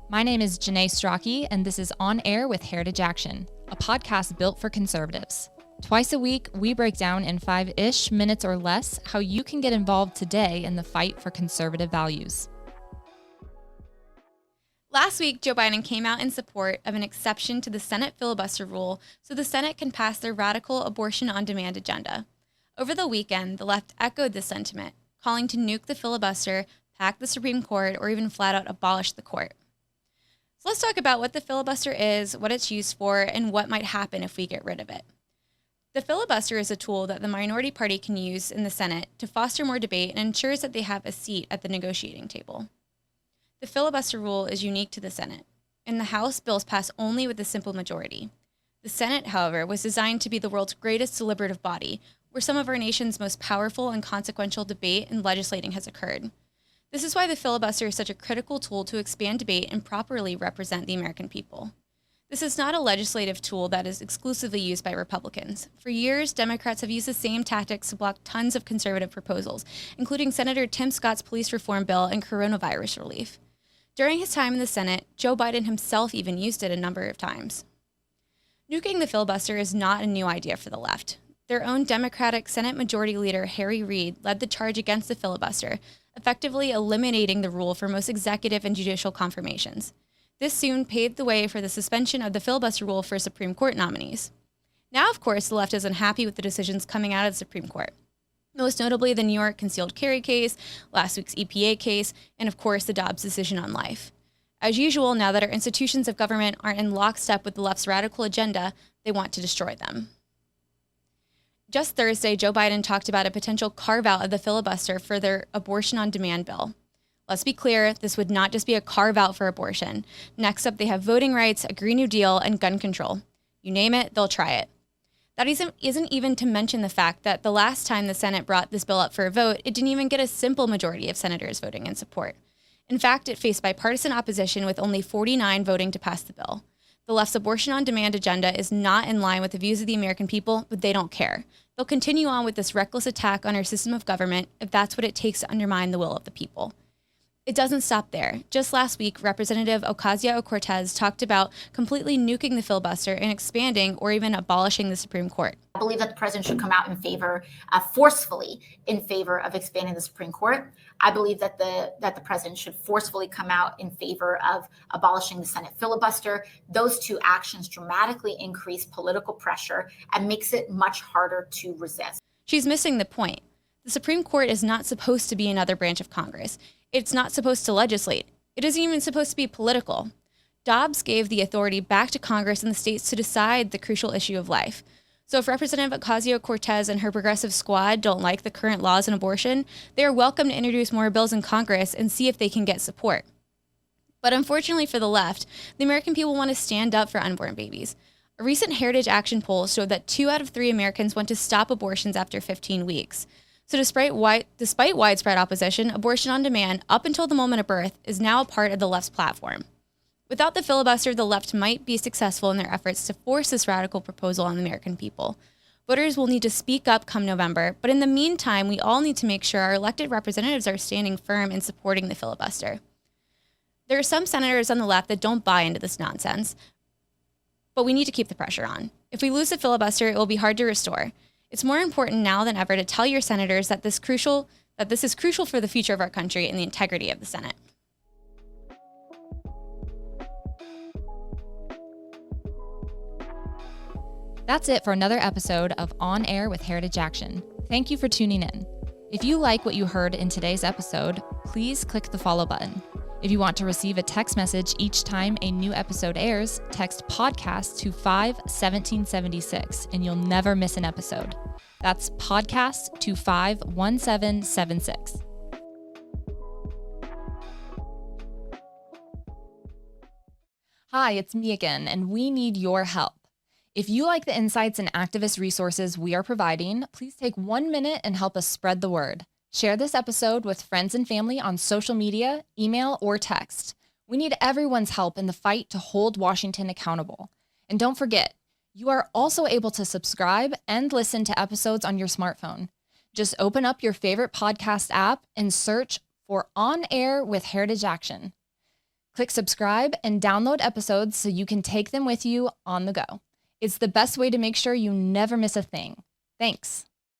My name is Janae Strachey, and this is On Air with Heritage Action, a podcast built for conservatives. Twice a week, we break down in 5-ish minutes or less how you can get involved today in the fight for conservative values. Last week, Joe Biden came out in support of an exception to the Senate filibuster rule so the Senate can pass their radical abortion-on-demand agenda. Over the weekend, the left echoed this sentiment, calling to nuke the filibuster, pack the Supreme Court, or even flat out abolish the court. So let's talk about what the filibuster is, what it's used for, and what might happen if we get rid of it. The filibuster is a tool that the minority party can use in the Senate to foster more debate and ensures that they have a seat at the negotiating table. The filibuster rule is unique to the Senate. In the House, bills pass only with a simple majority. The Senate, however, was designed to be the world's greatest deliberative body, where some of our nation's most powerful and consequential debate and legislating has occurred. This is why the filibuster is such a critical tool to expand debate and properly represent the American people. This is not a legislative tool that is exclusively used by Republicans. For years, Democrats have used the same tactics to block tons of conservative proposals, including Senator Tim Scott's police reform bill and coronavirus relief. During his time in the Senate, Joe Biden himself even used it a number of times. Nuking the filibuster is not a new idea for the left. Their own Democratic Senate Majority Leader Harry Reid led the charge against the filibuster, effectively eliminating the rule for most executive and judicial confirmations. This soon paved the way for the suspension of the filibuster rule for Supreme Court nominees. Now, of course, the left is unhappy with the decisions coming out of the Supreme Court, most notably the New York concealed carry case, last week's EPA case, and of course the Dobbs decision on life. As usual, now that our institutions of government aren't in lockstep with the left's radical agenda, they want to destroy them. Just Thursday, Joe Biden talked about a potential carve-out of the filibuster for their abortion-on-demand bill. Let's be clear, this would not just be a carve-out for abortion. Next up, they have voting rights, a Green New Deal, and gun control. You name it, they'll try it. That isn't even to mention the fact that the last time the Senate brought this bill up for a vote, it didn't even get a simple majority of senators voting in support. In fact, it faced bipartisan opposition with only 49 voting to pass the bill. The left's abortion-on-demand agenda is not in line with the views of the American people, but they don't care. They'll continue on with this reckless attack on our system of government if that's what it takes to undermine the will of the people. It doesn't stop there. Just last week, Representative Ocasio-Cortez talked about completely nuking the filibuster and expanding or even abolishing the Supreme Court. I believe that the president should come out in favor, forcefully in favor of expanding the Supreme Court. I believe that the president should forcefully come out in favor of abolishing the Senate filibuster. Those two actions dramatically increase political pressure and makes it much harder to resist. She's missing the point. The Supreme Court is not supposed to be another branch of Congress. It's not supposed to legislate. It isn't even supposed to be political. Dobbs gave the authority back to Congress and the states to decide the crucial issue of life. So if Representative Ocasio-Cortez and her progressive squad don't like the current laws on abortion, they are welcome to introduce more bills in Congress and see if they can get support. But unfortunately for the left, the American people want to stand up for unborn babies. A recent Heritage Action poll showed that 2 out of 3 Americans want to stop abortions after 15 weeks. So despite widespread opposition, abortion on demand, up until the moment of birth, is now a part of the left's platform. Without the filibuster, the left might be successful in their efforts to force this radical proposal on the American people. Voters will need to speak up come November, but in the meantime, we all need to make sure our elected representatives are standing firm in supporting the filibuster. There are some senators on the left that don't buy into this nonsense, but we need to keep the pressure on. If we lose the filibuster, it will be hard to restore. It's more important now than ever to tell your senators that this is crucial for the future of our country and the integrity of the Senate. That's it for another episode of On Air with Heritage Action. Thank you for tuning in. If you like what you heard in today's episode, please click the follow button. If you want to receive a text message each time a new episode airs, text podcast to 51776 and you'll never miss an episode. That's podcast to 51776. Hi, it's me again, and we need your help. If you like the insights and activist resources we are providing, please take 1 minute and help us spread the word. Share this episode with friends and family on social media, email, or text. We need everyone's help in the fight to hold Washington accountable. And don't forget, you are also able to subscribe and listen to episodes on your smartphone. Just open up your favorite podcast app and search for On Air with Heritage Action. Click subscribe and download episodes so you can take them with you on the go. It's the best way to make sure you never miss a thing. Thanks.